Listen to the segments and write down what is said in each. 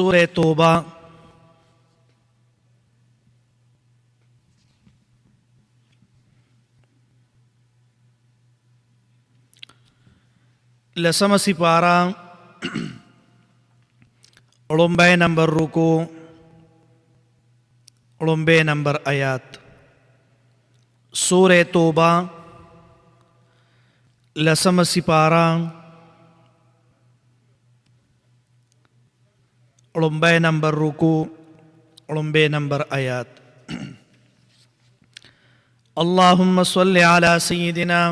سورہ توبہ لسم سپارہ اڑمبے نمبر رکو اڑمبے نمبر آیات سورہ توبہ لسم سپارہ اڑمبے نمبر رکو اڑمبے نمبر آیات اللہم صلی علی سیدنا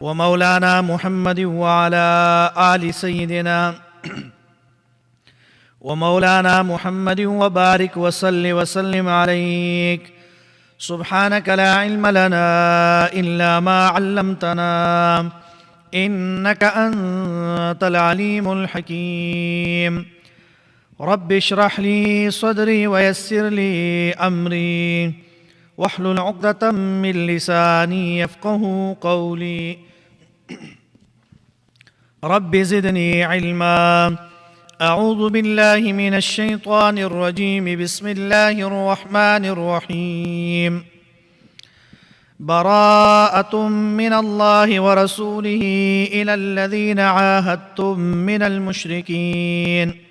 ومولانا محمد وعلى آل سيدنا ومولانا محمد وبارك وسلم عليك سبحانك لا علم لنا إلا ما علمتنا إنك أنت العليم الحكيم رب اشرح لي صدري ويسر لي أمري واحلل عقدة من لساني يفقه قولي رب زدني علما أعوذ بالله من الشيطان الرجيم بسم الله الرحمن الرحيم براءة من الله ورسوله إلى الذين عاهدتم من المشركين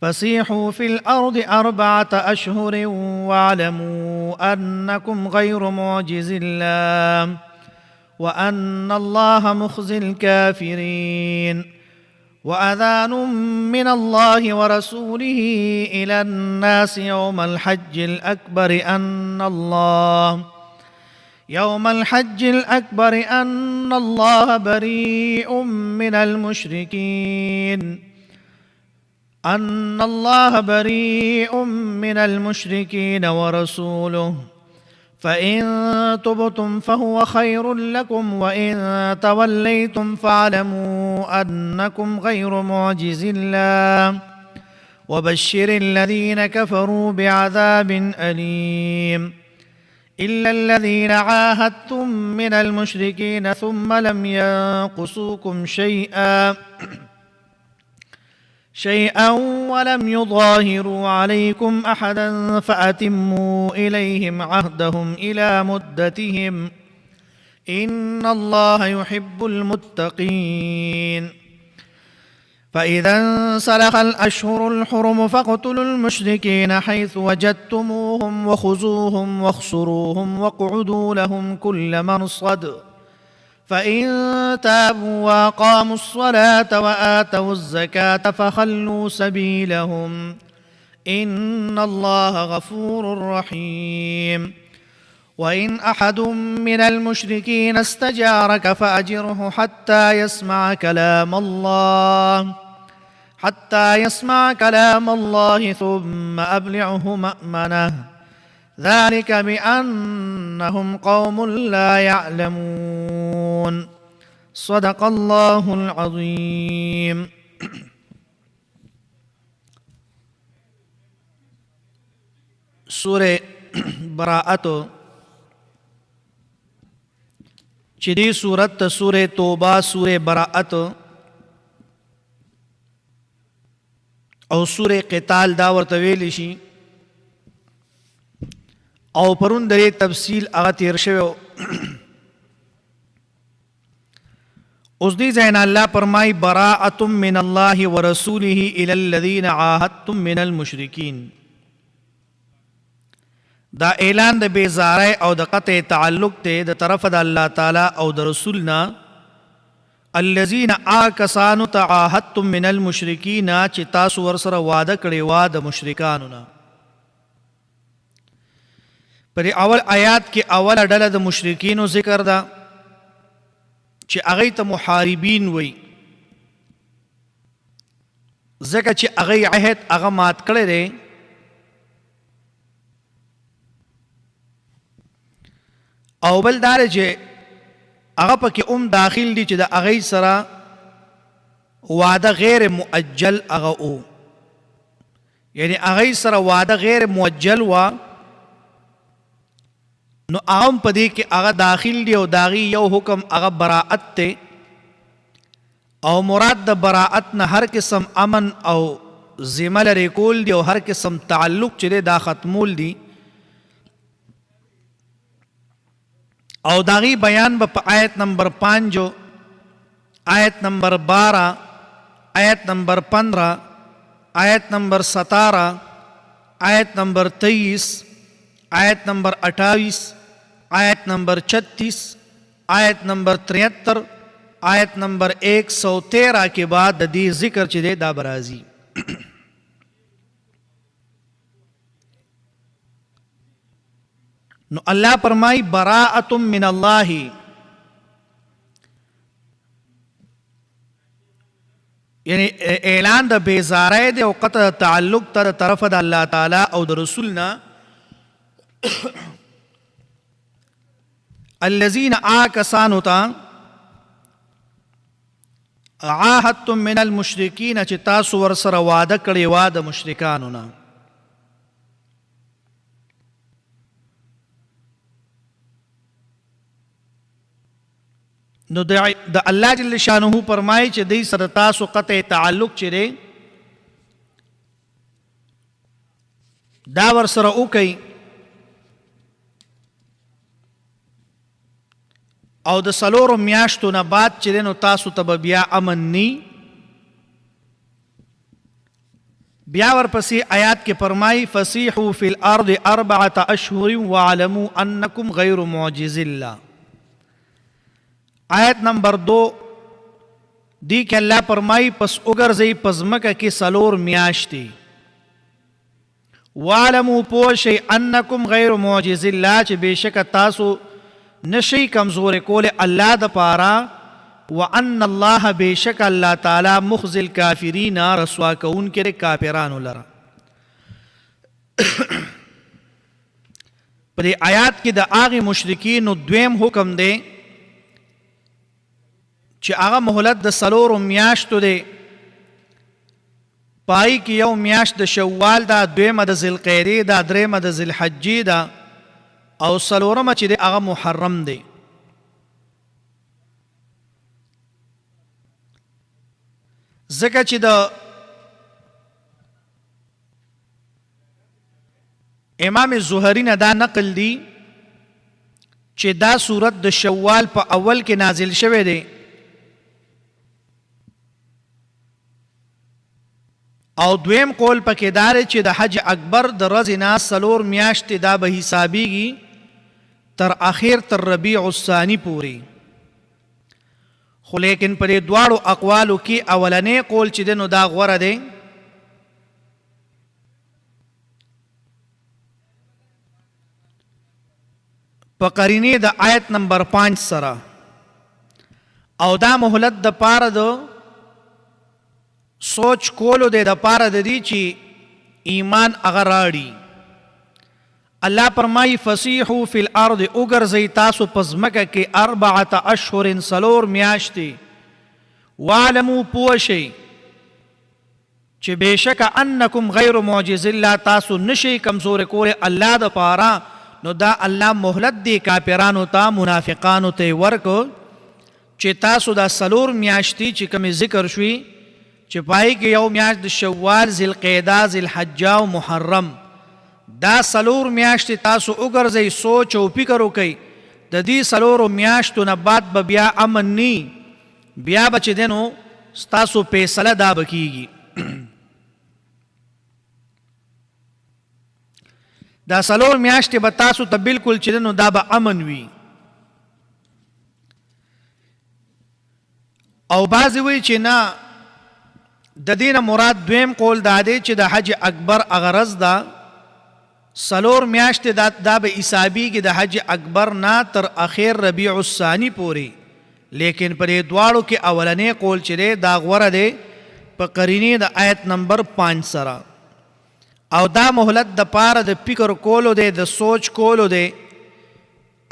فسيحوا في الأرض 4 أشهر واعلموا أنكم غير معجز الله وأن الله مخزي الكافرين وأذان من الله ورسوله إلى الناس يوم الحج الأكبر أن الله بريء من المشركين ورسوله فإن تبتم فهو خير لكم وإن توليتم فاعلموا أنكم غير معجز الله وبشر الذين كفروا بعذاب أليم إلا الذين عاهدتم من المشركين ثم لم ينقصوكم شيئا ولم يظاهروا عليكم أحدا فأتموا إليهم عهدهم إلى مدتهم إن الله يحب المتقين فإذا انسلخ الأشهر الحرم فاقتلوا المشركين حيث وجدتموهم وخذوهم واحصروهم واقعدوا لهم كل مرصد فإن تابوا وأقاموا الصلاة وآتوا الزكاة فخلوا سبيلهم إن الله غفور رحيم وإن أحد من المشركين استجارك فأجره حتى يسمع كلام الله ثم أبلغه مأمنه ذلك بأنهم قوم لا يعلمون صدق الله العظيم سورة براءة چدی سورت سورة توبہ سورة براءة او سورة قتال دا ورتویل شي او پرون درې تفصیل هغه تیر شوی اوس دې ځای نه الله فرمایي براءة من الله ورسوله إلى الذين عاهدتم من المشركين دا اعلان د بیزارۍ او د قطع تعلق ته د طرف د الله تعالی او د رسولنا الذين آکسانو تعاهدتم من المشركين چې تاسو ورسره وعده کړی وا د مشرکانو نه پر اول آیات کې اول ډله د مشرکینو ذکر ده چې هغه ته محاربین وي ځکه چې هغه عهد هغه مات کړی دی او بل دار چې هغه پکې داخل دي چې د هغه سره وعده غیر مؤجل هغه او یعنی هغه سره وعده غیر مؤجل وا نو عام پدې کې هغه داخل دی او داغي یو حکم هغه براءت ته او مراد د براءت نه هر قسم امن او ذمه لري کول دي او هر قسم تعلق چې دا ختمول دي او داغي بیان په آیت نمبر 5 آیت نمبر 12 آیت نمبر 15 آیت نمبر 17 آیت نمبر 23 آیت نمبر 28 آیت نمبر 36 آیت نمبر 73 آیت نمبر 113 کے بعد د دې ذکر چې دی دا برازي نو الله فرمای براءۃ من الله یعنی اعلان د بیزارۍ دی او قطع تعلق تر طرف د الله تعالی او د رسولنا الذين آکسانو تا عاهدتم من المشرکین چې تاسو ورسره وعده کړی وا د مشرکانو نه نو د الله جل شانه فرمایي چې دوی سره تاسو قطع تعلق چې دی دا ورسره وکئ او د څلورو میاشتو نه بعد چې دی نو تاسو ته به بیا امن نی بیا ورپسې آیات کې فرمایي فسیحوا فی الارض 4 اشهر واعلموا انکم غیر معجز الله آیت نمبر 2 دی کې الله فرمایي پس وګرځئ په ځمکه کې څلور میاشتې واعلموا پوه شئ انکم غیر معجز الله چې بېشکه تاسو نشي کمزور کول الله د پاره وان الله بشک الله تعالی مخزي الکافرین رسوا کون کې کافرانو لره پر آیات کې د هغه مشرکین دویم حکم دی چې هغه مهلت د څلورو میاشتو دی پای کې یو میاشت د شوال دا دویمه د ذوالقعدې دا دریمه د ذوالحجې دا او څلورمه چې دی هغه محرم دی ځکه چې د امام زهري نه دا نقل دی چې دا صورت د شوال په اول کې نازل شوی دی او دویم قول پکې دار چې د حج اکبر د ورځې نه څلور میاشتې دا به حسابیږي تر اخر تر ربیع الثانی پوری خو لیکن پر دواړو اقوالو کې اولنې قول چې دی نو دا غوره دی په قرینې د آیت نمبر 5 سره او دا مهلت د پاره د سوچ کولو دی د پاره د دې چې ایمان هغه راړي الله فرمایي فسیحوا فی الارض وګرځئ تاسو په ځمکه کې 4 اشهر څلور میاشتې واعلموا پوه شئ چې بېشکه انکم غیر معجز الله تاسو نشئ کمزورې کولی الله د پاره نو دا الله مهلت دی کافرانو ته منافقانو ته ورکو چې تاسو دا څلور میاشتې چې کومې ذکر شوي چې پای کې یو میاشت د شوال ذوالقعده ذوالحجه او محرم دا څلور میاشتې تاسو وګرځئ سوچ او فکر وکئ د دې څلورو میاشتو نه بعد به بیا امن نی بیا به چې دی نو ستاسو فیصله دا به کېږي دا څلور میاشتې به تاسو ته بلکل چې دی نو دا به امن وي او بعضې وایي چې نه د دې نه مراد دویم قول دا دی چې د حج اکبر هغه ورځ ده څلور میاشتې دا به حسابیږي د حج اکبر نه تر اخر ربیع الثانی پورې لیکن پر دې دواړو کې اولنې قول چې دی دا غوره دی په قرینې د آیت نمبر 5 سره او دا مهلت د پاره د فکر کولو دی د سوچ کولو دی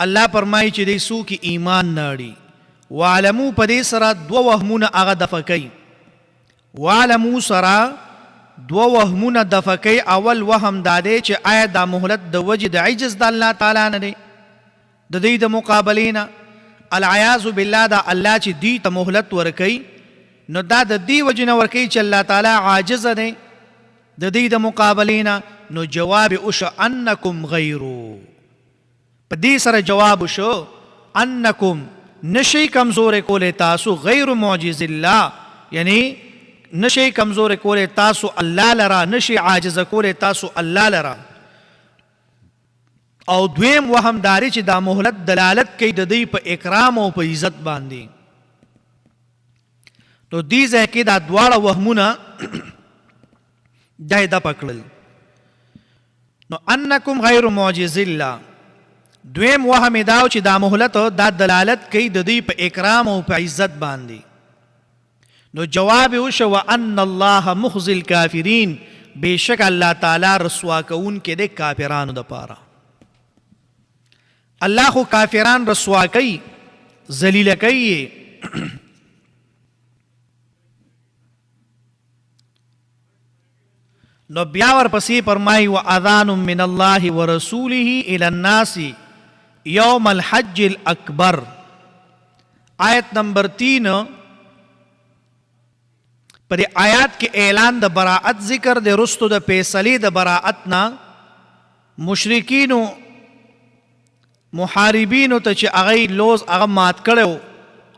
الله فرمایي چې دی څوک ایمان نه اړي وعلمو په دې سره دوه وهمونه هغه دفع کوي وعلمو سره دوه وهمونه دفع کوي اول وهم دا دی چې آیا دا مهلت د وجه د عجز د الله تعالی نه دی د دې د مقابلې نه العیاذ بالله دا الله چې دې ته مهلت ورکوي نو دا د دې وجه نه ورکوي چې الله تعالی عاجز دی د دې د مقابلینا، نو جواب وشو انکم غیرو. په دې سره جواب وشو انکم نشي کمزور کولې تاسو غیر معجز الله، یعنی نشي کمزور کولې تاسو الله لرا، نشي عاجز کولې تاسو الله لرا. او دویم وهم داری چې دا مهلت دلالت کوي د دې په اکرام او په عزت باندې. نو دې ځای کې دا دواړه وهمونه دا پکړل. نو انکم غیر معجز الله، دویم وهم دا چې دا مهلت دا دلالت کوي د دې په اکرام او په عزت باندې. نو جواب وشو وان الله مخزي الکافرین، بشک الله تعالی رسوا کون کې د کافرانو د پاره. الله خو کافران رسوا کوي، ذلیل کوي. نو بیا ورپسې فرمایي واذان من الله ورسوله الى الناس یوم الحج الاکبر. آیت نمبر 3 پر آیات کې اعلان د براءت ذکر د رستو د فیصلې د براءت نه مشرکینو محاربینو ته چې هغه لوز هغه مات کړو،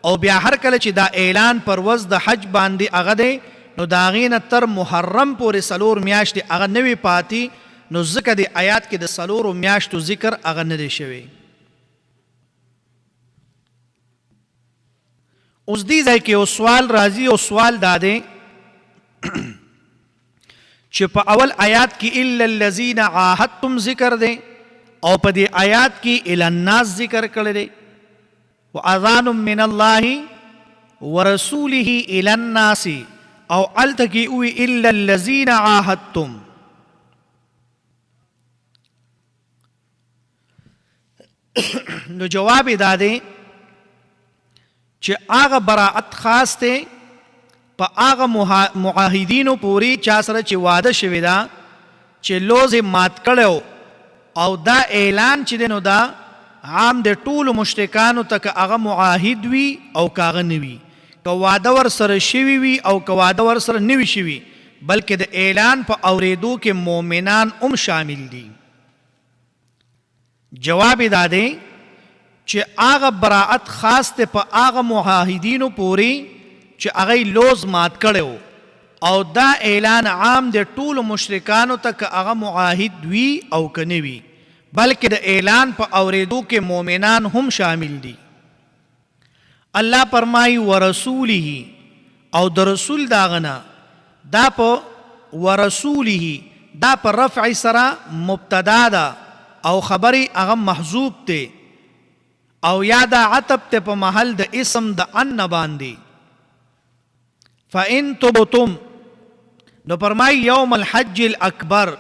او بیا هر کله چې دا اعلان پر ورځ د حج باندې هغه دی، نو دا غینه تر محرم پورې 4 میاشتې هغه نوی پاتی. نو ځکه د آیات کې د 4 میاشتو ذکر هغه نه دی شوی. اوس دې ځای کې یو سوال راځي، او سوال دا دی چې په اول آیات کې الا الذین عاهدتم ذکر دی، او په دې آیات کې الی الناس ذکر کړی دی. واذان من الله ورسوله الی الناس، او الته کې وی الا الذین عاهدتم. نو جواب دا دی چې هغه براءت خاص دی په هغه معاهدینو پوری چا سره چې وعده شوی دا چې لوز مات کړو، او دا اعلان چې دی نو دا عام د ټولو مشرکانو ته که هغه معاهد وي او که هغه نه وي، که واده ور سره شوي وي او که واده ور سره نه وي شوي، بلکې د اعلان په اورېدو کې مؤمنان هم شامل دي. جواب دا دی چې هغه براءت خاص ته په هغه معاهدینو پورې چې هغه لوز مات کړو، او دا اعلان عام د ټولو مشرکانو ته که هغه معاهد وي او که نه وي، بلکې د اعلان په اورېدو کې مؤمنان هم شامل دي. الله فرمایي ورسوله، او د رسول داغنا دا په ورسوله دا په رفع سره مبتدا ده او خبري هغه محذوب ته، او یا دا عطب ته په محل د اسم د ان باندې. فإن تبتم، نو فرمای یوم الحج الاکبر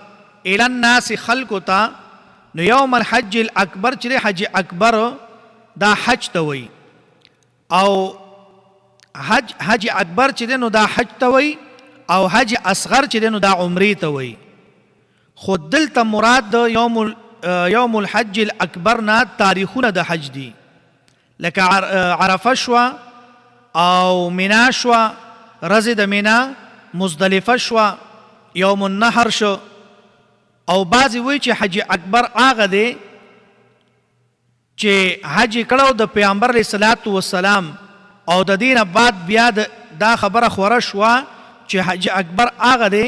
الی الناس خلقتا. نو یوم الحج الاکبر چې حج اکبر دا حج ته وی، او حج اکبر چې نو دا حج ته وی، او حج اصغر چې نو دا عمره ته وی. خود دلته مراد د یوم الحج الاکبر نه تاریخونه د حج دي، لکه عرفه شوا او منا شوا، رزه د منا، مزدلفه شوا، یوم النحر شو. او بعضی وی چې حج اکبر هغه دی چې حج کړو د پیغمبر علیه الصلاۃ والسلام، او د دین بعد بیا دا خبره خوره شوه چې حج اکبر هغه دی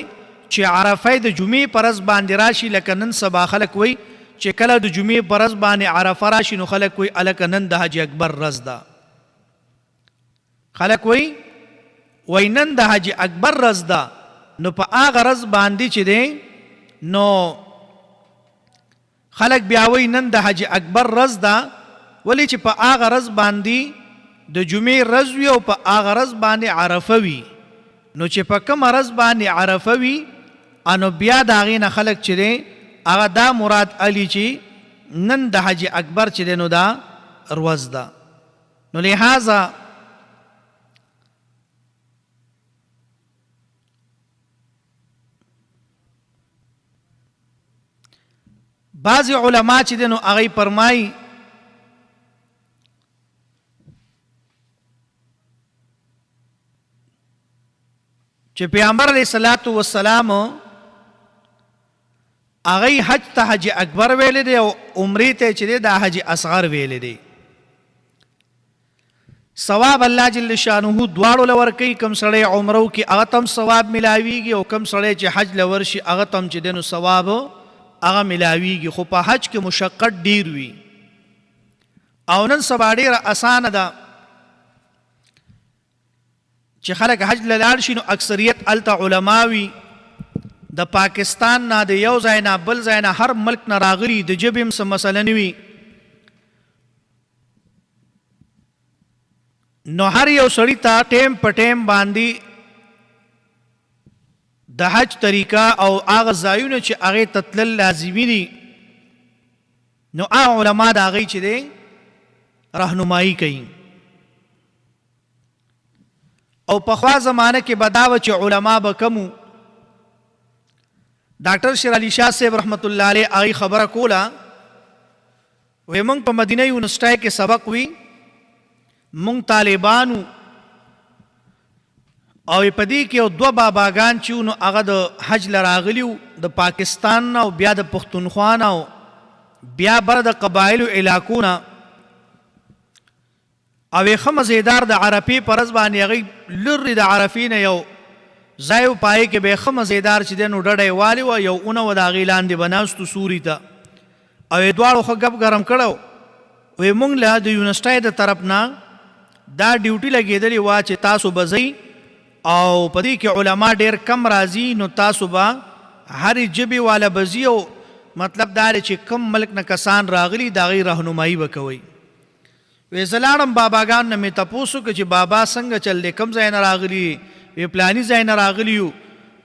چې عرفه د جمعې پر ورځ باندې راشي. لکه نن سبا خلک وی چې کله د جمعې پر ورځ باندې عرفه راشي، نو خلک وی الکه نن د حج اکبر ورځ ده. خلک وی نن د حج اکبر ورځ ده. نو په هغه ورځ باندې چې دی نو خلق بیا وی نن د حج اکبر ورځ ده، ولی چې په هغه ورځ باندې د جمعې ورځ وي او په هغه ورځ باندې عرفه وي. نو چې په کومه ورځ باندې عرفه وي، انو بیا د هغې نه خلک چې دی هغه دا مراد علي چې نن د حج اکبر چې دی نو دا ورځ ده. نو لہذا بعضی علما چې دی نو هغه فرمایي چې پیغمبر علیه الصلاۃ والسلام هغه حج ته حج اکبر ویل دی او عمرې ته چې دی دا حج اصغر ویل دی. ثواب الله جل شانه دواړو له ورکوي. کم سړی عمرو کې هغه ته هم ثواب ملاویږي او کم سړی چې حج له ورشي هغه ته هم چې دی نو ثواب هغه ملاویږي. خو په حج کې مشقت ډیر وي او نن سبا ډیره اسانه ده چې خلک حج له لاړ شي نو اکثریت هلته علما وي. د پاکستان نه د یو ځای نه بل ځای نه هر ملک نه راغلي، د ژبې هم څه مسله نه وي. نو هر یو سړي ته ټیم په ټیم باندې د حج طریقه او هغه ځایونه چې هغې ته تلل لازمي دي نو هغه علما د هغې چې دی رهنمایي کوي. او پخوا زمانه کې به دا وه چې علما به کم وو. ډاکټر شیر علي شاه صاحب رحمت الله علیه هغې خبره کوله، وایي موږ په مدینه یونیورسټۍ کې سبق وي، مونږ طالبانو او په دې کې یو دوه باباګان چې وو نو هغه د حج له راغلي وو د پاکستان نه او بیا د پښتونخوا نه او بیا بره د قبایلو علاقو نه، او یې ښه مزیدار د عرفې په ورځ باندې هغوی لرې د عرفې نه یو ځای و په هغې کې به یې ښه مزیدار چې دی نو ډډه یې والې وه، یو اونه وه د هغې لاندې به ناستو سوري ته او یې دواړو ښه ګپ ګرم کړی. وایي مونږ له د یونیورسټۍ د طرف نه دا ډیوټي لګېدلې وه چې تاسو به ځئ او په دې کې علما ډېر کم راځي نو تاسو به هرې ژبې والا به ځي او مطلب دا دی چې کم ملک نه کسان راغلي د هغې رهنمایي به کوئ. وی زه لاړم باباګانو نه مې تپوس وکړه چې بابا څنګه چل دی، کوم ځای نه راغلي؟ وی پلاني ځای نه راغلي یو.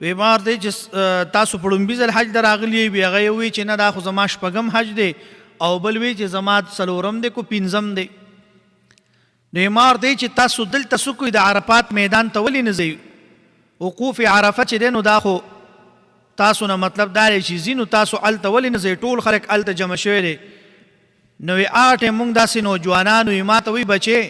وی ما ورته چې تاسو په ړومبي ځل حج ته راغلي یئ؟ وی هغه یې ووایي چې نه دا خو زما شپږم حج دی او بل وی چې زما څلورم دی کو پنځم دی. نو یې ما ورته ویي چې تاسو دلته څه کوئ؟ د عرفات میدان ته ولې نه ځئ؟ وقوف عرفه چې دی نو دا خو تاسو نه مطلب دا دی چې ځي نو تاسو هلته ولې نه ځئ؟ ټول خلک هلته جمع شوی دی. نو وی هغه ټایم مونږ داسې نوجوانان وي، ما ته وایي بچې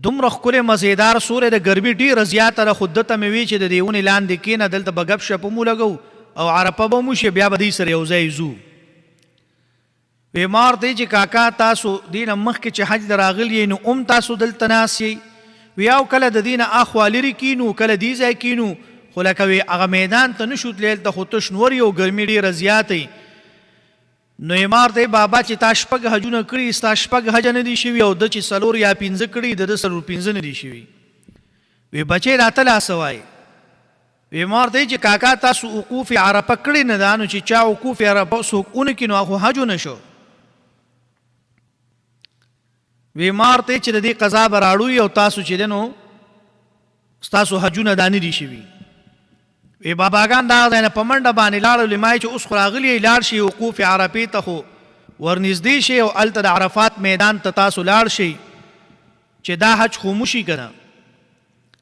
دومره ښکلې مزیدار سوری د ګرمي ډېره زیاته ده، خو ده ته مې وی چې د دې ونې لاندې کښېنه دلته به ګپ شپ هم ولګو او عرفه به هم وشي، بیا به دوی سره یو ځای ځو. وی ما ورته ویي چې کاکا تاسو دې نه مخکې چې حج ته راغلي نو هم تاسو دلته ناست یئ؟ وی او کله د دې نه اخوا لرې کینو کله دې ځای کینو، خو لکه وی هغه میدان ته نه شو تللی، هلته خو تش نور یو ګرمي ډېره زیاته. نو یې ما ورته بابا چې تا شپږ حجونه کړي، ستا شپږ حجه نه دي شوي او ده چې څلور یا پنځه کړي د ده څلور پنځه نه دي شوي. وی بچی راته لا څه وایي؟ وی ما ورته چې کاکا تاسو وقوف عرفه کړې نه ده، نو چې چا وقوف عرفه څوک ونه کړي نو هغه حج ونه شو. وی ما ورته چې د دې قضا به راړوي او تاسو چې دی نو ستاسو حجونه دا نه دي شوي. وی باباګان دا ځای نه په منډه باندې لاړل، ما یې چې اوس خو راغلي لاړ شي وقوف عرفې ته خو ورنږدې شي او هلته د عرفات میدان ته تاسو لاړ شئ چې دا حج خو موشي که نه.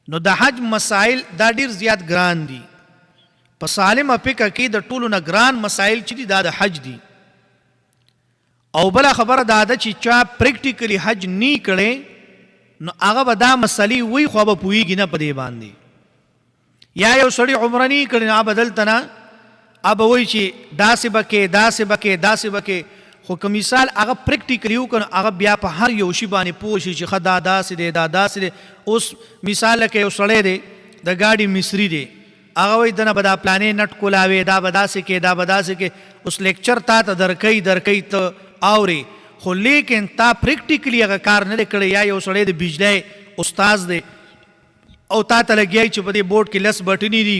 نو د حج مسائل دا ډېر زیات ګران دي. په سالمه فکر کې د ټولو نه ګران مسائل چې دي دا د حج دي. او بله خبره دا ده چې چا پریکټیکلی حج نی کړی نو هغه به دا مسلې وایي خو به پوهېږي نه په دې باندې. یا یو سړی عمره نی کړی نو هغه به دلته نه هغه به وایي چې داسې به کې داسې به کې داسې به کې، خو که مثال هغه پریکټیکلی وکړو نو هغه بیا په هر یو شي باندې پوه شي چې ښه دا داسې دی دا داسې دی. اوس مثال لکه یو سړی دی د ګاډي مصري دی، هغه وایي دنه به دا پلانې نټ کولاوې دا به داسې کې دا به داسې کې. اوس لیکچر تا ته درکوي ته اوري، خو لیکن تا پریکټیکلی هغه کار نه دی کړی. یا یو سړی د بجلی استاز دی او تا ته لګیایي چې په دې بورډ کې لس بټنې دي،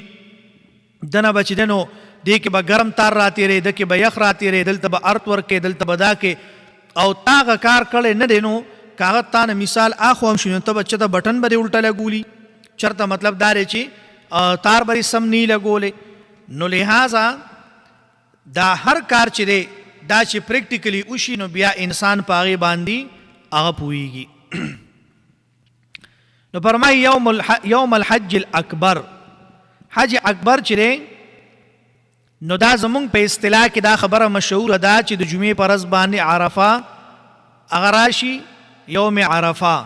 دنه به چې دی نو دې کې به ګرم تار راتېری، ده کې به یخ راتېری، دلته به ارت ورکې دلته به دا کې، او تا هغه کار کړی نه دی نو که هغه تا نه مثال اخوا هم شي نو ته به چېرته بټن به دې الټه لګولي، چېرته مطلب دا دی چې تار به دې سم نه لګولی. نو لہذا دا هر کار چې دی دا چې پریکټیکلی وشي نو بیا انسان په هغې باندې هغه پوهېږي. نو فرمایي یوم الحج الاکبر، حج اکبر چې دی نو دا زمونږ په اصطلاح کې دا خبره مشهوره ده چې د جمعې په ورځ باندې عرفه هغه راشي یوم عرفه،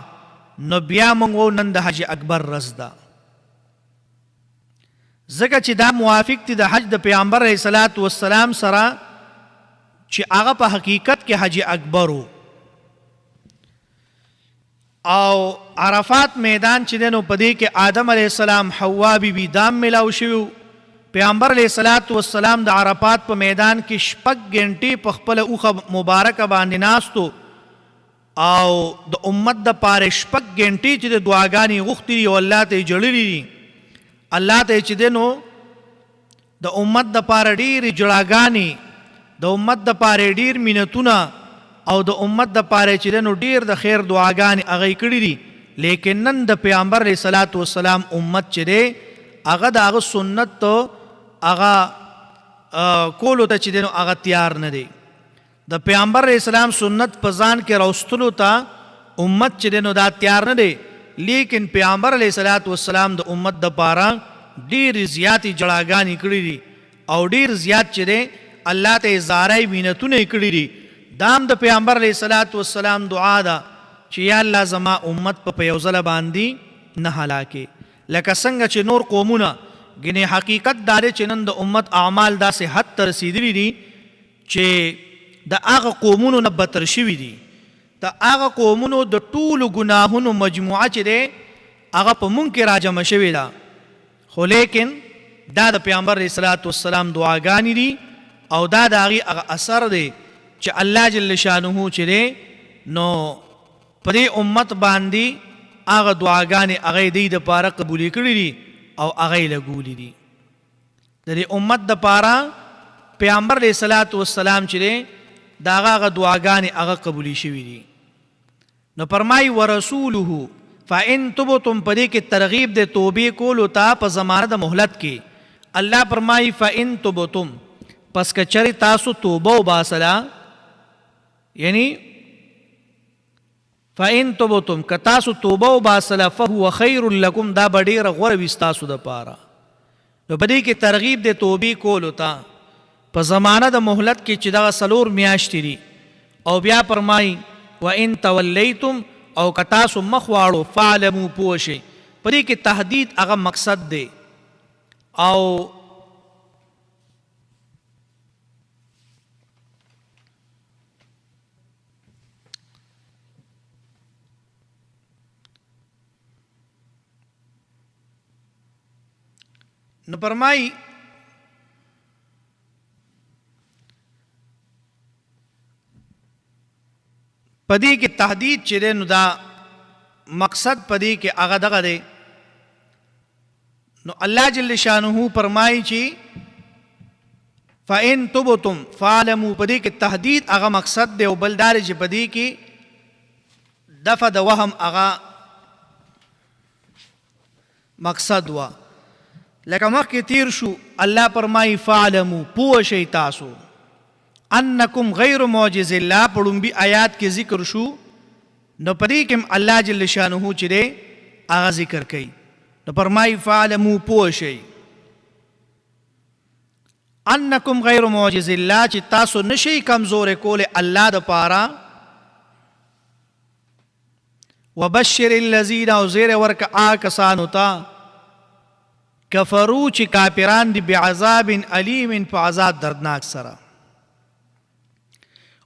نو بیا موږ وایو نن د حج اکبر ورځ ده. ځکه چې دا موافق دي د حج د پیغمبر علیه الصلاۃ والسلام سره چې هغه په حقیقت کې حج اکبر و. او عرفات میدان چې دی نو په دې کې آدم علیه السلام حوا بیبي دام ملاو شوي. پیغمبر علیه الصلاۃ والسلام د عرفات په میدان کې 6 غنټې په خپله اوښه مبارکه باندې ناستو او د امت د پاره 6 غنټې چې د دعاګانې غوښتي دي او الله ته یې جړلي دي. الله ته چې دی نو د امت د پاره ډېرې جړاګانې، د امت د پاره ډېر منتونه او د امت د پاره چې دی نو ډېر د خیر دعاګانې هغه یې کړي دي. لیکن نن د پیغمبر علیه الصلاۃ والسلام امت چې دی هغه د هغه سنت ته هغه کولو ته چې دی نو هغه تیار نه دی. د پیغمبر علیه السلام سنت په ځان کې راوستلو ته امت چې دی نو دا تیار نه دی. لیکن پیغمبر علیه الصلاۃ والسلام د امت د پاره ډېرې زیاتې جړاګانې کړي دي او ډېر زیات چې دی الله ته زارۍ مینتونه یې کړي دي. دام د پیغمبر علیه الصلاۃ والسلام دعا ده چې یا الله زما امت په یو ځله باندې نه هلاکې. لکه څنګه چې نور قومونه ګنې حقیقت دا دی چې نن د امت اعمال داسې حد ته رسېدلي دي چې د هغه قومونو نه بدتر شوي دي. د هغه قومونو د ټولو ګناهونو مجموعه چې دی هغه په مونږ کې راجمع شوې ده. خو لیکن دا د پیغمبر علیه الصلاۃ والسلام دعاګانې دي او دا د هغې هغه اثر دی چې الله جل شانه چې دی نو په دې امت باندې هغه دعاګانې هغه دی د پاره قبولې کړي دي او هغه یې لګولي دي. د دې امت د پاره پیغمبر علیه الصلاۃ والسلام چې دی د هغه دعاګانې هغه قبولې شوي دي. نو فرمایي ورسوله فإن تبتم، په دې کې ترغیب د توبې کولو ته په زمانه د مهلت کې. الله فرمایي فإن تبتم، پس که چرې تاسو توبه وباسله، یعنی فإن تبتم که تاسو توبه وباسله فهو خیر لکم، دا به ډېره غوره وي ستاسو دپاره. نو په دې کې ترغیب د توبې کولو ته په زمانه د مهلت کې چې دغه 4 میاشتې دي. او بیا فرمایي وإن تولیتم، او که تاسو مخ واړو فاعلموا، پوه شئ. په دې کې تهدید هغه مقصد دی او نو فرمایي پدې کې تهدید چې دی نو دا مقصد پدې کې هغه دغه دی. نو الله جل شانه فرمایي چې فإن تبتم فاعلموا، پدې کې تهدید هغه مقصد دی او بل دا چې پدې کې دفع د وهم هغه مقصد و. لکه مخکې تیر شو الله فرمایي فاعلموا، پوه شئ تاسو انکم غیر معجز الله. په لومبي آیات کې ذکر شو، نو په دې کې الله جل شانه چې دی هغه ذکر کوي. نو فرمایي فاعلموا، پوه شئ انکم غیر معجز الله، چې تاسو نشئ کمزورې کولی الله دپاره. وبشر الذین، او زیر ورکه هغه کسانو ته کفرو چې کافران دي بعذاب علیم، په عذاب دردناک سره.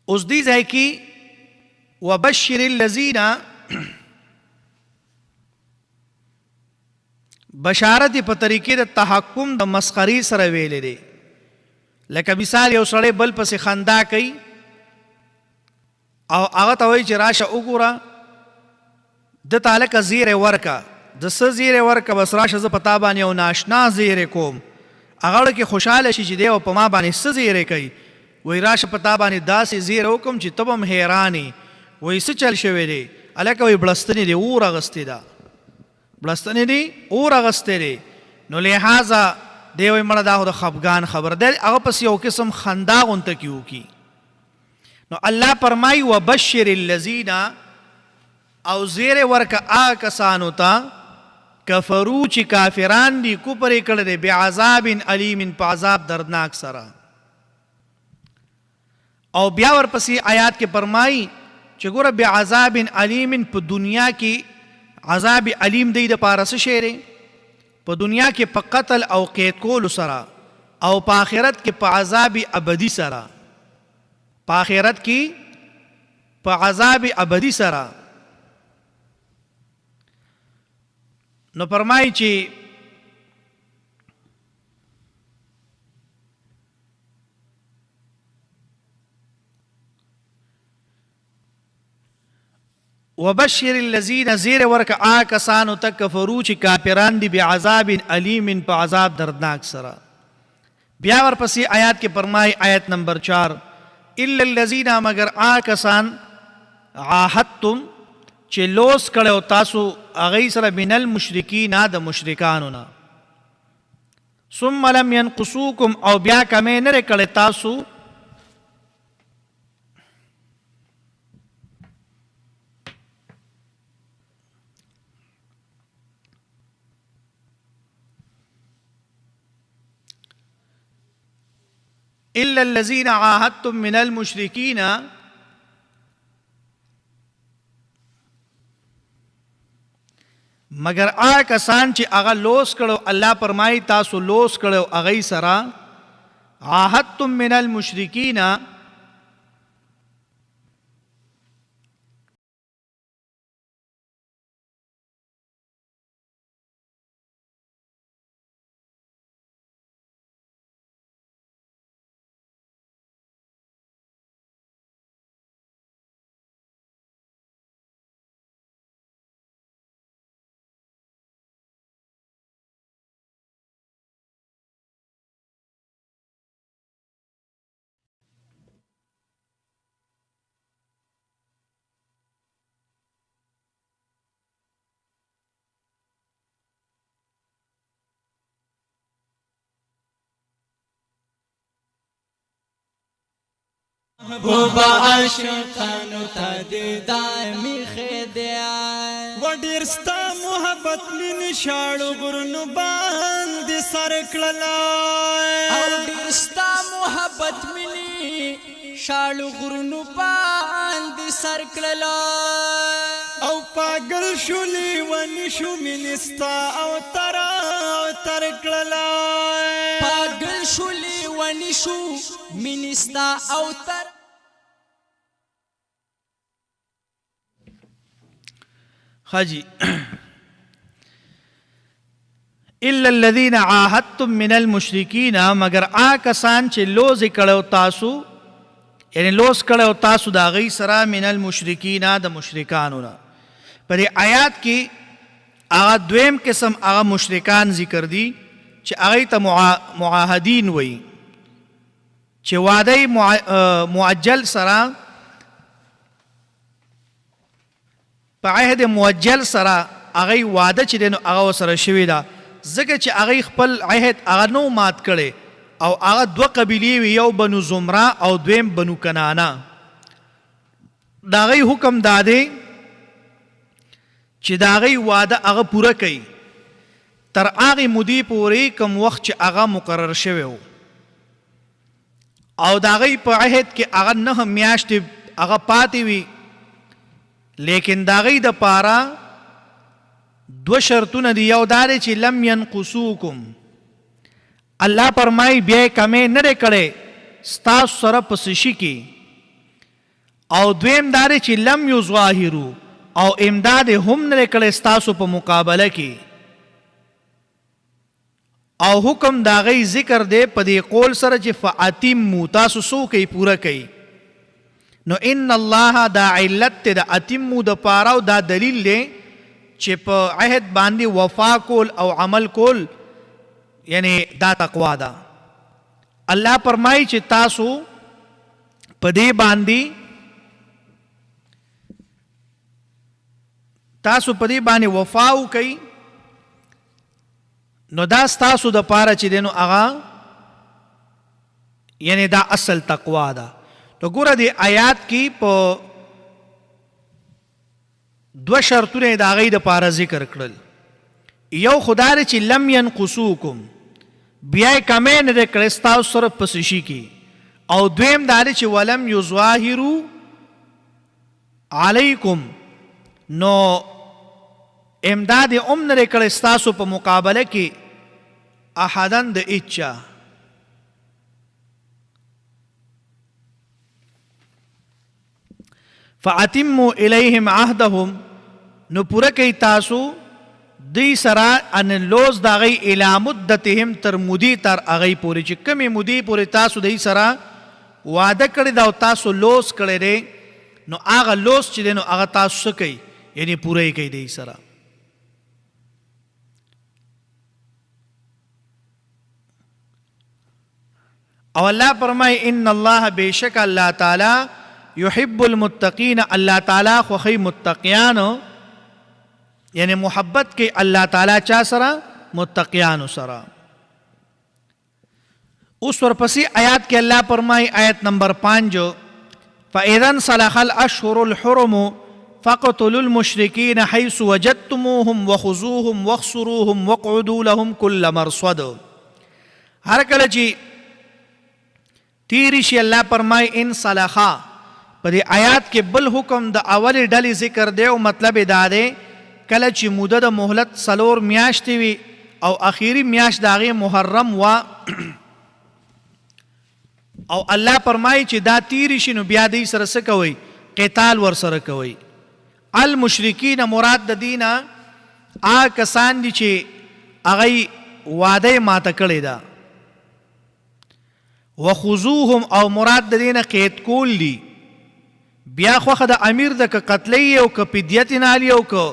اوس دې ځای کې وبشر الذین بشارت په طریقې د تحکم د مسخري سره ویلې دی. لکه مثال یو سړی بل پسې خندا کوي او هغه ته وایي چې راشه وګوره، ده ته هلکه زیری ورکه. د څه زیری ورکه؟ بس راشه زه په تا باندې یو ناشنا زیری کوم. هغه کې خوشحاله شي چې دی او په ما باندې څه زیری کوي. وایي راشه په تا باندې داسې زیری وکړم چې ته به هم حیرانې. وایي څه چل شوی دی؟ هلکه وایي بړستنې دی اور اغوستې ده، بړستنې دي اور اغوستی دی. نو لحاظه دی وایي مړه دا خو د خفګان خبر دی، هغه پسې یو قسم خندا غونته کې وکړي. نو الله فرمایي وبشر الذین، او زیر ورکه هغه کسانو ته کفرو چې کافران دي، کفر یې کړی دی، بعذاب علیم، په عذاب دردناک سره. او بیا ورپسې آیات کې فرمایي چې ګوره بعذاب علیم، په دنیا کې عذاب علیم دی دپاره څه شی دی؟ په دنیا کې په قتل او قید کولو سره او په آخرت کې په عذاب ابدي سره، په آخرت کې په عذاب ابدي سره. نو فرمایي چې وبشر الذين زیر ورک آکسانو تک کفرو چې کافران دي بعذاب علیم په عذاب دردناک سره. بیا ورپسې آیات کې فرمایي آیت نمبر 4 الا الذين مگر آکسان عاهدتم چې لوس کړو تاسو هغې سره من المشرکین د مشرکانو نه، ثم لم ينقصوکم او بیا کمې نه کړې تاسو الا الذين عاهدتم من المشرکین مگر آ کسان چې هغه لوس کړو، الله فرمایي تاسو لوس کړو هغې سره، عاهدتم من المشرکین محبوب عاشقانو تا دی دائمی خیدیان و ډیر ستا محبت مینې شاړو غرونو باندې سر کړلای او ډیر ستا محبت مینې شاړو غرونو باندې سر کړلای او پاگل شولې ونی شو مینې ستا او تر کړلای پاگل شولې ونی شو مینې ستا او تر. حاجی الا الذين عاهدتم من المشرکین مگر آکسان چې لوز کړو تاسو، یعنی لوز کړو تاسو د هغې سره من المشرکین د مشرکانو نه. په دې آیات کې هغه دویم قسم هغه مشرکان ذکر دي چې هغې ته معاهدین وایي، چې وعده معجل سره په عهد موجل سره هغې واده چې دی نو هغه ورسره شوې ده، ځکه چې هغې خپل عهد هغه نو مات کړی او هغه دوه قبیلې وي، یو بنو زمره او دویم بنو کنانه. د هغې حکم دا دی چې د هغې واده هغه پوره کوي تر هغې مودې پورې کوم وخت چې هغه مقرر شوی و، او د هغې په عهد کې هغه 9 میاشتې هغه پاتې وي، لیکن د هغې دپاره 2 شرطونه دي. یو دا دی چې لم ینقصوکم، الله فرمایي بیا یې کمې نه دی کړی ستاسو سره په څه شي کې، او دویم دا دی چې لم یظاهرو، او امداد هم نه دی کړی ستاسو په مقابله کې. او حکم د هغې ذکر دی په دې قول سره چې فاتمو، تاسو څو کوئ پوره کوئ. نو ان الله دا علت ته د اتمو د پاره او دا دلیل دی چې په عهد باندې وفا کول او عمل کول یعنی دا تقوا ده. الله فرمایي چې تاسو په دې باندې وفا وکئ، نو دا ستاسو د پاره چې دی نو هغه یعنی دا اصل تقوا ده. تو ګوره دې آیات کې په 2 شرطونه د هغې دپاره ذکر کړل. یو خو دا دی چې لم ینقصوکم، بیا یې کمې نه دی کړی ستاسو سره په څه شي کې، او دویم دا دی چې ولم یظاهرو علیکم، نو امداد ام نه کړی ستاسو په مقابله کې احدن د اچا. فاتموا الیهم عهدهم نو پوره کوي تاسو دی سره ان لوز د هغې الی مدتهم تر مودې تر هغې پورې چې کمې مودې پورې تاسو دی سره واده کړی دا او تاسو لوز کړی دی نو هغه لوز چې دی نو هغه تاسو څه کوي یعنی پوره یې کوي دی سره. او الله فرمای ان الله بیشک الله تعالی یحب المتقین الله تعالی خوخی متقیانو یعنی محبت کې الله تعالی چا سره متقیانو سره. اوس ورپسې آیات کې الله فرمای آیت نمبر 5 فاذا انسلخ الاشهر الحرم فاقتلوا المشركين حيث وجدتموهم وخذوهم واحصروهم واقعدوا لهم كل مرصد. هر کله چې تیری شي الله فرمای انسلخا په دې آیات کې بل حکم د اولې ډلې ذکر دی او مطلب دا دی کله چې موده د مهلت 4 میاشتې وي او اخیری میاشت د هغې محرم وا او الله فرمایي چې دا تیری شي نو بیا دوی سره څه کوئ قتال ورسره کوئ. المشرکین مراد د دې نه هغه کسان دي چې هغې واده یې ماته کړې ده. وخذوهم او مراد د دې نه قید کول دي بیا خوښه د امیر د که قتلی او که فدیت نالی او که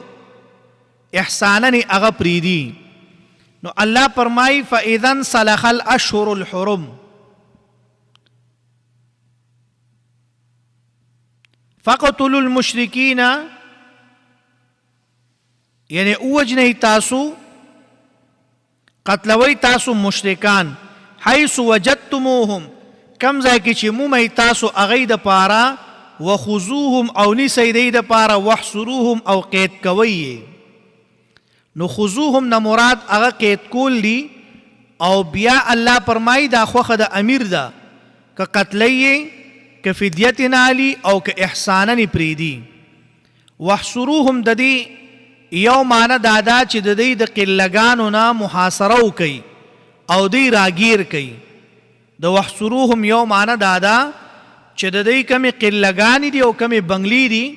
احسانن هغه پریدي. نو الله فرمایي فاذا انسلخ الاشهر الحرم فقتلوا المشرکین یعنی اوجنی تاسو قتلوی تاسو مشرکان حیث وجدتموهم کم ځای کې چې مومی تاسو هغې دپاره وخذوهم او نیسئ دی دپاره واحصروهم او قید کوئ. نو خذوهم نه مراد هغه قید کول دي او بیا الله فرمایي دا خوښه د امیر ده که قتلی که فدیت نالی او که احسانن پریدي. واحصروهم د دې یو معنی دا ده چې د دوی د قلګانو نه محاصره وکئ او دی راگیر کئی. د وحصروهم یو معنی دادا چې د دوی کمی قلګانی دی او کمی بنگلی دی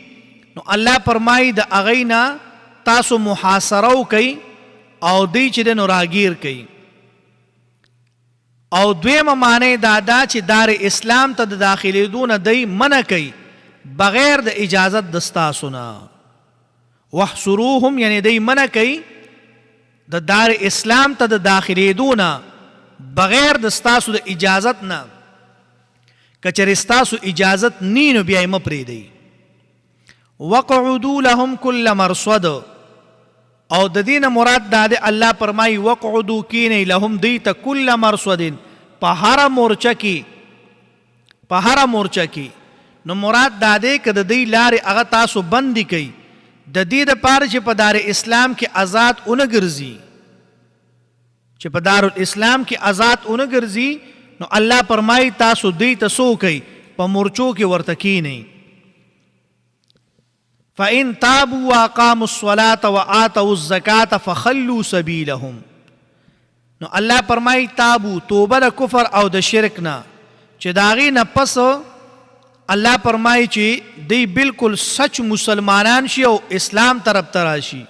نو الله فرمای د هغې نه تاسو محاصره وکئ او دی چې د نو راگیر کئی. او دویمه معنی دادا چې دار اسلام ته د داخلېدو نه دی منع کئی بغیر د اجازت د ستاسو نه. وحصروهم یعنی دی منع کئی د دار اسلام ته د داخلېدو نه بغیر د ستاسو د اجازت نه. که چېرې ستاسو اجازت نی نو بیا یې مه پرېږدئ. وقعدوا لهم کل مرصد او د دې نه مراد دا دی الله فرمایي وقعدوا کینئ لهم دوی ته کل مرصد په هره مورچه کې نو مراد دا دی که د دوی لارې هغه تاسو بندي کوئ د دې دپاره چې په دار اسلام کې آزاد ونه ګرځي چې په دارالاسلام کې آزاد ونه ګرځي نو الله فرمایي تاسو دوی ته څه وکئ په مورچو کې ورته کینئ. فإن تابوا وأقاموا الصلاة وآتوا الزكاة فخلوا سبيلهم. نو الله فرمایي تابو توبه د کفر او د شرک نه چې د هغې نه پس الله فرمایي چې دی بالکل سچ مسلمانان شي او اسلام طرف ته راشي.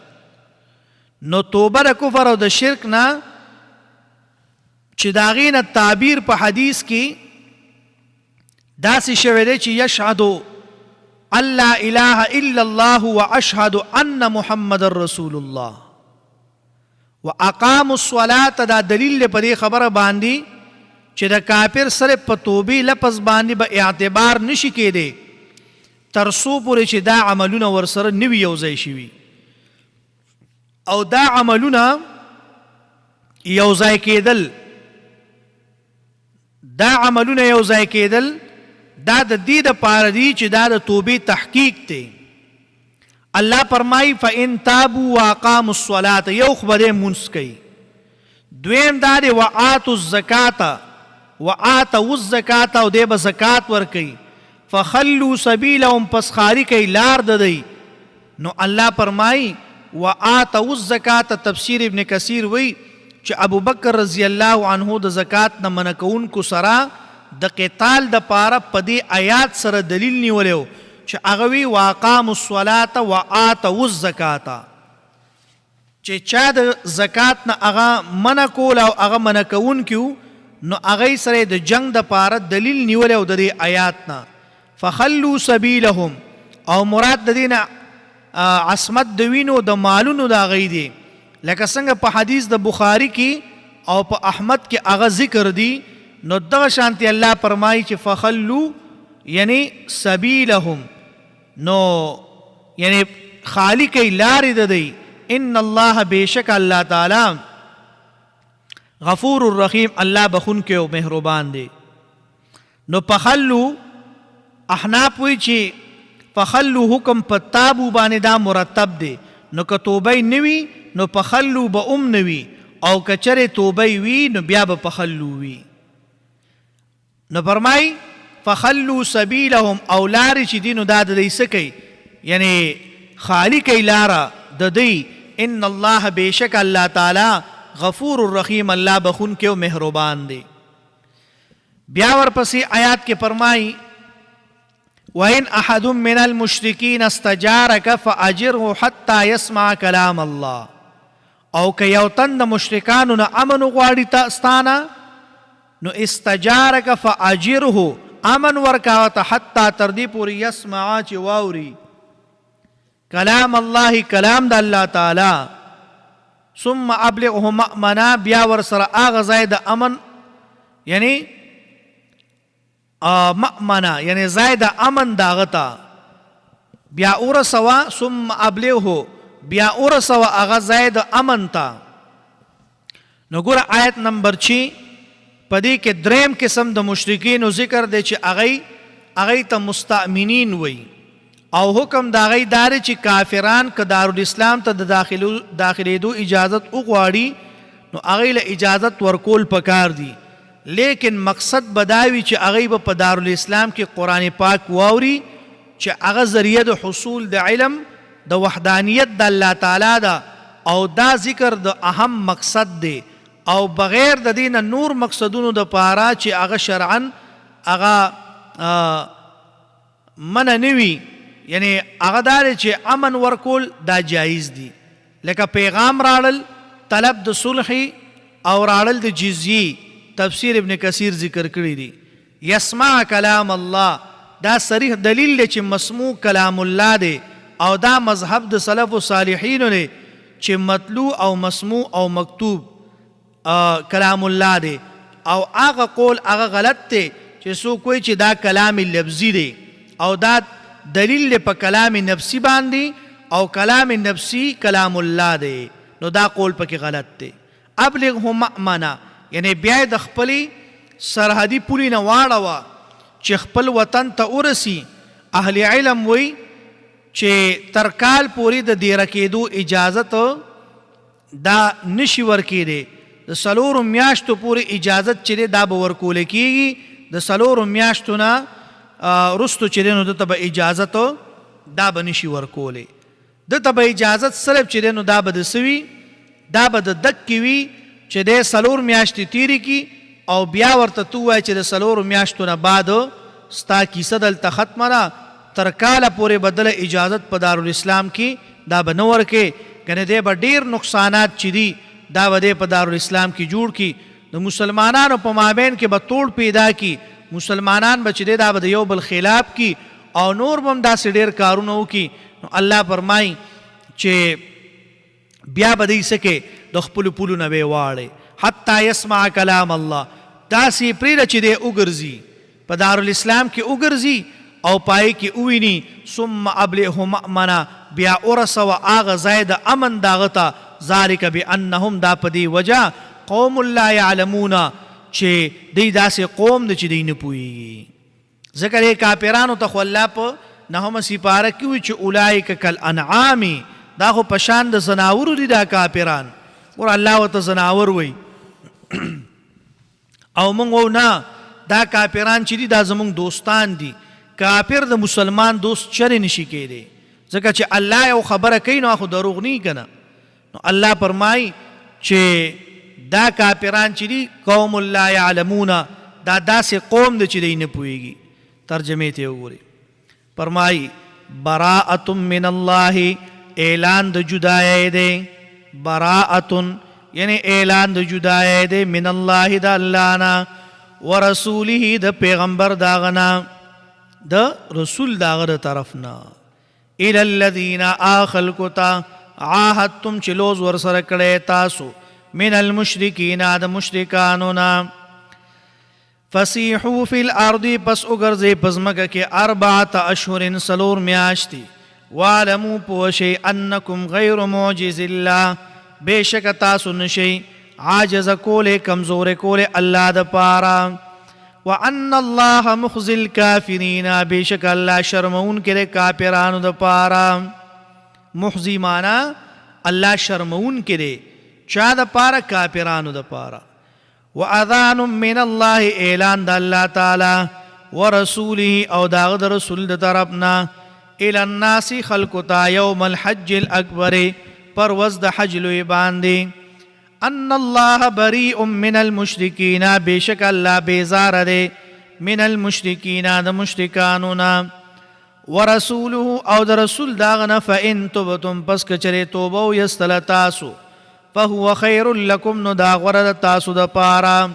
نو توبه د کفر او د شرک نه چې د هغې نه تعبیر په حدیث کې داسې شوی دی چې یشهدو ان لا اله الا الله واشهد ان محمد رسول الله واقاموا الصلاة دا دلیل په دې خبره باندې چې د کافر سره په توبې لفظ باندې به اعتبار نشي کېدی تر څو پورې چې دا عملونه ورسره نه وي یوځای شوي او دا عملونه یوځای کېدل دا د دې دپاره دي چې دا د توبې تحقیق دی. الله فرمایي فإن تابوا وأقاموا الصلاة یو خو به دی مونځ کوي. دویم دا دی وآتوا الزکاة او دی به زکات ورکوي. فخلوا سبیلهم پس خاري کوي لار د دی. نو الله فرمایي وآتوا الزکات. تفسیر ابن کثیر وی چې ابو بکر رضی الله عنه د زکات نه منع کوونکو سره د قتال د پاره په دې آیات سره دلیل نیولیو چې هغه وی واقاموا الصلاة وآتوا الزکات، چې چا د زکات نه هغه منع کول او هغه منع کوونکو نو هغه سره د جنگ د پاره دلیل نیولیو د دې آیات نه. فخلوا سبیلهم، او مراد د دې نه عصمت د وینو د مالونو د هغوی دی، لکه څنګه په حدیث د بخاری کې او په احمد کې هغه ذکر دی. نو دغه شانتی الله فرمایي چې فخلوا یعنی سبیلهم، نو یعنی خالی کوي لارې د دی. ان الله بیشک الله تعالی غفور الرحیم، الله بخون کې او مهربان دی. نو فخلوا احناف وی چې فخلو حکم په تابو باندې دا مرتب دی، نو که توبه نوی نو پخلو به نوی، او که چرې توبه وی نو بیا به پخلو وی. نو فرمای فخلو سبیلهم، او لارې چې دی نو دا د دی څه کوي، یعنی خالی کوي لاره د دی. ان الله بیشک الله تعالی غفور الرحیم، الله بخون کې او مهربان دی. بیا ورپسې آیات کې فرمای وَإِنْ أَحَدٌ مِّنَ الْمُشْرِكِينَ اسْتَجَارَكَ فَأَجِرْهُ حَتَّى يَسْمَعَ كَلَامَ اللَّهِ. او که یو تن د مشرکانو نه امن غواړي ستانه نو استجارک فاجره، امن ورکاوته حتی تر دې پورې یسمع چې واوري کلام الله، کلام د الله تعالی. ثم ابلغه مأمنا، بیا ور سره هغه ځای د امن یعنی مأمنا یعنی ځای د امن داغه ته بیا ورسوه. ثم ابلغه، بیا ورسوه هغه ځای د امن ته. نو ګوره آیت نمبر 6 په دې کې دریم قسم د مشرکینو ذکر دی چې هغوی ته مستأمنین وی، او حکم د هغوی دا دی چې کافران که دارالاسلام ته د داخلېدو اجازت وغواړي نو هغوی له اجازت ورکول پکار دی، لیکن مقصد بداوی چې هغوی به په دارالاسلام کې قرآن پاک واوري چې هغه ذریعه د حصول د علم د وحدانیت د الله تعالی ده، او دا ذکر د اهم مقصد دی، او بغیر د دین نور مقصدونو د پاره چې هغه شرعن هغه منع نوي، یعنی هغه دا چې امن ورکول دا جایز دی. لکه پیغام راړل، طلب د صلح او راړل د جزیه. تفسیر ابن کثیر ذکر کړی دی. یسمع کلام الله، دا صریح دلیل دی چې مسموع کلام الله دی، او دا مذهب د سلف و صالحینو دی چې مطلوع او مسموع او مکتوب کلام الله دی. او هغه قول هغه غلط دی چې څوک کوئی چې دا کلام لفظی دی او دا دلیل په کلام نفسی باندې، او کلام نفسی کلام الله دی، نو دا قول پکې غلط دی. ابلغه مأمنا، یعنی بیا د خپلې سرحدي پولې نه واړوه چې خپل وطن ته ورسی. اهل علم وی چې تر کال پورې د دیره کېدو اجازت دا نشي ورکېدی، د 4 میاشتو پورې اجازت چې دی دا به ورکول کېږي، د 4 میاشتو نه رستو چې دی نو دته به اجازت دا به نشي ورکولی. دته به اجازت صرف چې دی نو دا به د څه وي، دا به د دک کې وي چې دی 4 میاشتې تیرې کړي، او بیا ورته تو وایي چې د 4 میاشتو نه بعد ستا کیسه دلته ختمه ده، تر کاله پورې به دله اجازت په دارالاسلام کې دا به نه ورکې، کنې دی به ډېر نقصانات چې دي دا به دی په دارالاسلام کې جوړ کړي، د مسلمانانو په مابین کې به توڑ پیدا کړي، مسلمانان به چې دی دا به د یو بل خلاف کړي، او نور به هم داسې ډېر کارونه وکړي. نو الله فرمایي چې بیا به دی څه کوي، د خپلو پولو نه به یې واړئ حتی یسمع کلام الله. داسې پرېږده چې دی وګرځي په دارالاسلام کې وګرځي او پای کې وویني. ثم ابلغه مأمنا، بیا ورسوه هغه ځای د امن داغه ته. ذلک بانهم، دا په دې وجه قوم لا یعلمون چې دی داسې قوم دی چې دی نه پوهېږي. ځکه دې کافرانو ته خو الله په 9 سپاره کې وایي چې اولئک کالانعام، دا خو په شان د زناورو دي دا کافران. ور الله ورته زناور وایي او موږ وایو نه، دا کافران چې دي دا زموږ دوستان دي. کافر د مسلمان دوست چرې نشي کېدی، ځکه چې الله یو خبره کوي نو خو دروغ نه کنه. نو الله فرمای چې دا کافران چې دي قوم لا یعلمون، دا داسې قوم دی چې دی نه پوهیږي. ترجمه ته وګورئ. فرمای براءة من الله، اعلان د جدای دی. براءة یعنی اعلان د جدای دی من الله د الله نه، ورسوله د پیغمبر داغنا، د رسول داغه د طرف نه. الى الذين اخلقتا عاهدتم چې لوز ور سره کړی تاسو، من المشرکین د مشرکانو نه. فسیحوا فی الارض، پس اگرزی پزمکه کې 4 اشهر سلور میاشتی. وعلموا پوشی انکم غیر معجز الله، بیشک تاسو نشی عاجز کول کمزور کول الله د پارا. وان الله مخزي الكافرین، بیشک الله شرمون کړي کافرانو د پارا. مخزي معنا الله شرمون کړي چا د پارا؟ کافرانو د پارا. واذان من الله، اعلان د الله تعالی، ورسوله او داغ د رسول د طرفنا، الى الناس خلقتا یوم الحج الاکبر، پر وز د حج لوی باندې. ان الله بریء من المشرکین، بیشک الله بیزار دی من المشرکین د مشرکانو نه. ورسوله او د رسول داغنا، فان تبتم پس کچره توبه او یستل تاسو، فهو خیر لکم، نو دا غره تاسو د پارا.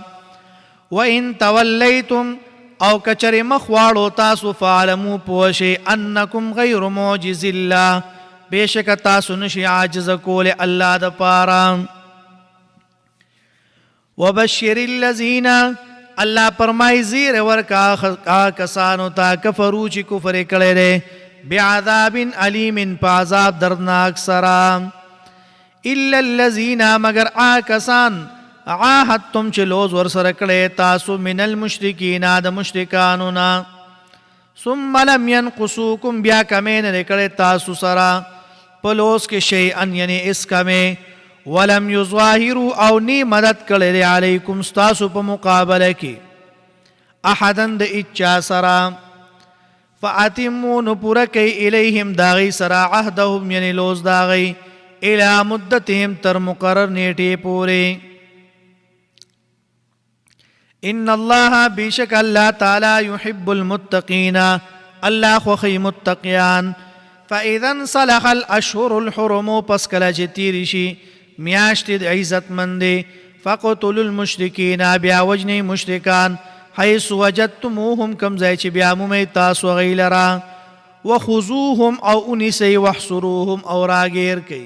وان تولیتم او کچره مخواړو تاسو، فعلموا پوشی انکم غیر معجز الله، بیشک تاسو نشی عاجز کول الله د پارا. وبشر الذین، الله فرمای زیر ورکا کسانو تا کفرو چې کفر کړي دي، بعذاب علیم، پعذاب دردناک سرا. الا الذین، مگر کسان عاهدتم چې لوز ور سره کړي تاسو، من المشرکین د مشرکانو نه. ثم لم ينقصوکم، بیا کمې نه کړي تاسو سره پلوس کې شیئا، یعنی اس کمې. ولم یظاهروا، او نی مدد کړي دی علیکم ستاسو په مقابله کې، احدن د اچا سره. فاتموا، نو پوره کوي الیهم داغی سره، عهدهم یعنی لوز داغی، الى مدتهم تر مقرر نیټې پورې. ان الله، بیشک الله تعالی، يحب المتقین، الله خوښي متقیان. فاذا انسلخ الاشهر الحرم، پس کله چې تیری شي میاشتې د عزت مندې، فقتلوا المشرکین، بیا وجنی مشرکان، حیث وجدتموهم، کم ځای چې بیا مومئ تاسو هغوی لره. وخذوهم، او انیسئ، واحصروهم، او راګیر کئ.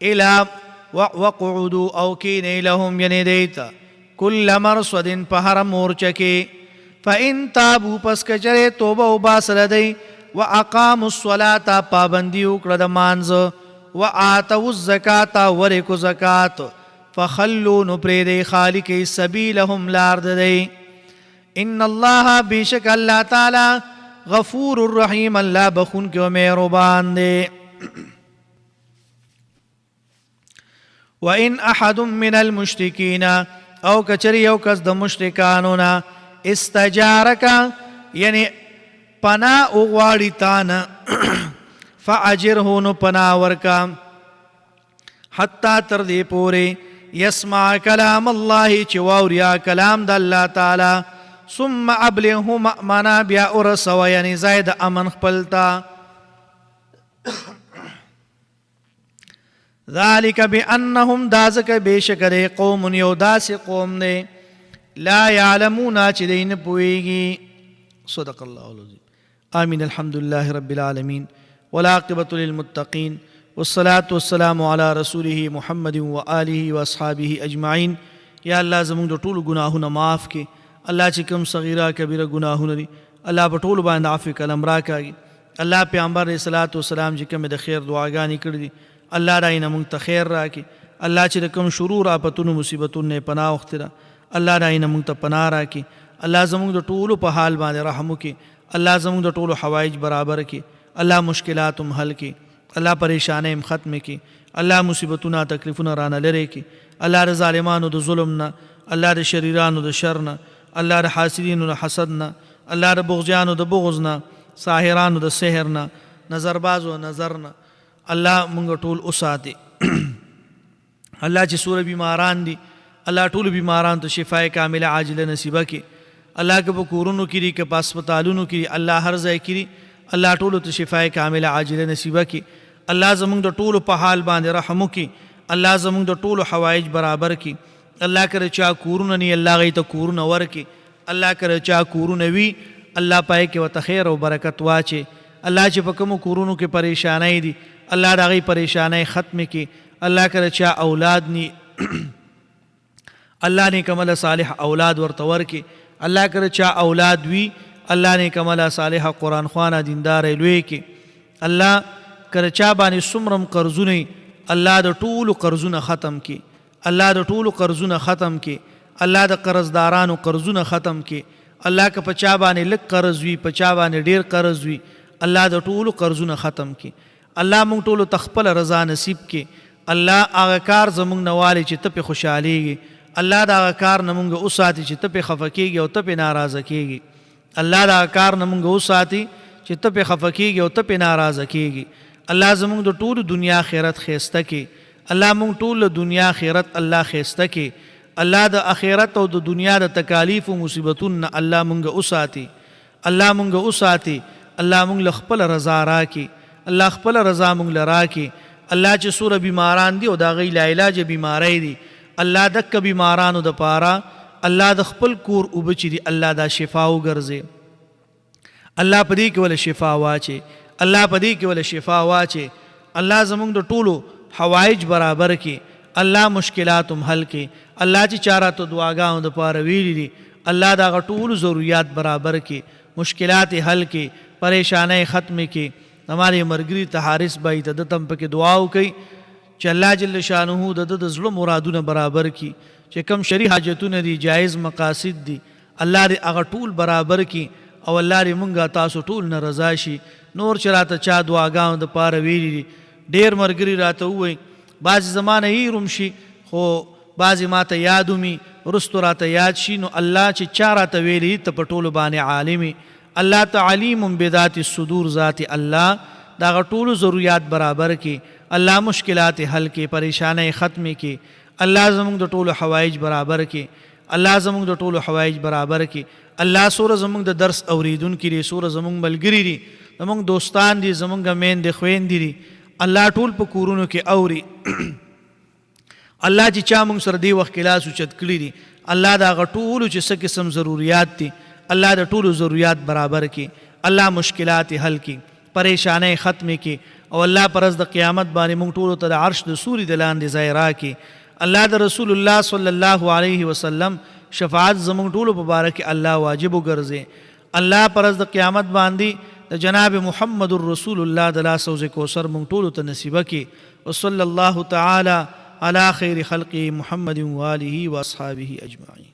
الى وقعدوا، او کینئ لهم یعنی دیتا، کل مرصد، په هره مورچه کې. فان تابوا، پس کچرې توبه وباسله دی، واقاموا الصلاة، پابندي وکړه د مانځه، وآتوا الزکاة، ورکو زکات، فخلوا، نو پرېږدئ خالق سبیلهم لار د دی. ان الله، بیشک الله تعالی، غفور الرحیم، الله بخونکی و مهربان دی. وان احد من المشرکین، او کچری یو کس د مشرکانو نه، استجارک یعنی پناه وغواړي تانه، فاجره، نو پناه ورکا، حتی تر دې پورې یسمع کلام الله، چې واوریا کلام د الله تعالی. ثم ابلغه مأمنا، بیا ورسوه یعنی زید امن خپلتا. ذالک بانهم، دا ځکه بیشک دی قوم یو داسې قوم دی، لا یعلمون چې دی نه پوهیږي. صدق الله العظیم. آمین. الحمد لله رب العالمین، والعاقبة للمتقین، والصلاة والسلام على رسوله محمد وآله واصحابه اجمعین. یا الله زموږ د ټولو ګناهونه معاف کړي. الله چې کوم صغیره کبیره ګناهونه دي، الله په ټولو باندې عفو کلم راکاږي. الله پیغمبر علیه الصلاۃ والسلام چې کوم د خیر دعاګانې کړې دي، الله داینه موږ ته خیر راکړي. الله چې د کوم شرور آفتونو مصیبتونو نه پناه وختره، الله داینه موږ ته پناه راکړي. الله زموږ د ټولو په حال باندې رحم وکړي. الله زموږ د ټولو حوایج برابر کړي. الله مشکلات هم حل کړي. الله پریشانۍ هم ختم کړي. الله مصیبتونه تکلیفونه رانه لرې کړي. الله د ظالمانو د ظلم نه، الله د شریرانو د شر نه، الله د حاسدینو د حسد نه، الله د بغضیانو د بغض نه، ساحرانو د سحر نه، نظر باز او نظر نه الله مونږ ټول وساتي الله چې سوره بیماران دي الله ټول بیماران ته شفای کامله عاجله نصیبه کړي الله که په کورونو کې دي که په هسپتالونو کې الله هر ځای کې الله ټول ته شفای کامله عاجله نصیبه کړي الله زمونږ د ټولو په حال باندې رحم وکړي الله زمونږ د ټولو حوایج برابر کړي الله که چا کورونه ني الله هغوی ته کورونه ورکړي الله که چا کورونه وي الله پای کې ورته خیر او برکت واچي الله چې په کومو کورونو کې پریشانۍ دي الله د هغې پریشانۍ ختمې کړي الله که چا اولاد ني الله نیک عمله صالح اولاد ورته ورکړي الله که چا اولاد وي الله نیک عمله صالح قرآن خوانه دینداره لوی کړي الله که چا باندې څومره قرضونه الله د ټولو قرضونه ختم کړي الله د ټولو قرضونه ختم کړي الله د قرضدارانو قرضونه ختم کړي الله که په چا باندې لږ قرض وي په چا باندې ډېر قرض وي الله د ټولو قرضونه ختم کړي الله مونږ ټولو ته خپله رضا نصیب کړي الله هغه کار زمونږ نه والي چې ته پې خوشحالېږي الله د هغه کار نه مونږ وساتي چې ته پې خفه کېږي او ته پې ناراضه کېږي الله د هغه کار نه مونږ وساتي چې ته پې خفه کېږي او ته پې ناراضه کېږي الله زمونږ د ټولو دنیا آخرت ښایسته کړي الله مونږ ټول دنیا آخرت الله ښایسته کړي الله د آخرت او د دنیا د تکالیف او مصیبتونو نه الله مونږ وساتي الله مونږ وساتي الله مونږ له خپله رضا راکړي الله خپله رضا مونږ له راکړي الله چې څومره بیماران دي او د هغوی لاعلاجه بیماری دي الله دکه بیمارانو دپاره الله د خپل کور اوبه چې دي الله دا شفا وګرځي الله په دې کې وله شفا واچي الله په دې کې وله شفا واچي الله زمونږ د ټولو حوایج برابر کړي الله مشکلات هم حل کړي الله چې چا راته دعاګانو دپاره ویلي دي الله د هغه ټولو ضروریات برابر کړي مشکلات یې حل کړي پریشانۍ ختمې کړي زما دې ملګري ته حارث بھائی ته ده ته هم پکې دعا وکړئ چې الله جل شانه د ده د زړه مرادونه برابر کړي چې کم شرعي حاجتونه دي جایز مقاصد دي الله دې هغه ټول برابر کړي او الله دې مونږ تاسو ټول نه رضا شي نور چې راته چا دعاګانو دپاره ویلي دي ډېر ملګري راته ووایي بعضې زمانه هیروم شي خو بعضې ماته یاد ومي وروستو راته یاد شي نو الله چې چا راته ویلي ته په ټولو باندې عالمي الله ته علیم بذات الصدور ذات الله دا هغه ټولو ضروریات برابر کړي الله مشکلات حل کړي پریشانۍ ختمې کړي الله زمونږ د ټولو حوایج برابر کړي الله زمونږ د ټولو حوایج برابر کړي الله سوره زمونږ د درس اوریدونکي دي سوره زمونږ ملګري دي زمونږ دوستان دي زمونږ میندې خویندې دي الله ټول په کورونو کې اوري الله چې چا مونږ سره دې وخت کې لاس اوچت کړي دي الله د هغه ټولو چې څه قسم ضروریات دي الله د ټولو ضروریات برابر کړي الله مشکلات حل کړي پریشانۍ ختمې کړي او الله پر ورځ د قیامت باندې مونږ ټولو ته د عرش د سوري د لاندې ځای راکړي الله د رسول الله صلی الله علیه وسلم شفاعت زمونږ ټولو په باره کې الله واجب وګرځي الله پر ورځ د قیامت باندې د جناب محمد رسول الله د لاس حوض کوثر مونږ ټولو ته نصیبه کړي وصلی الله تعالی علی خیر خلقه محمد و آله و اصحابه اجمعین.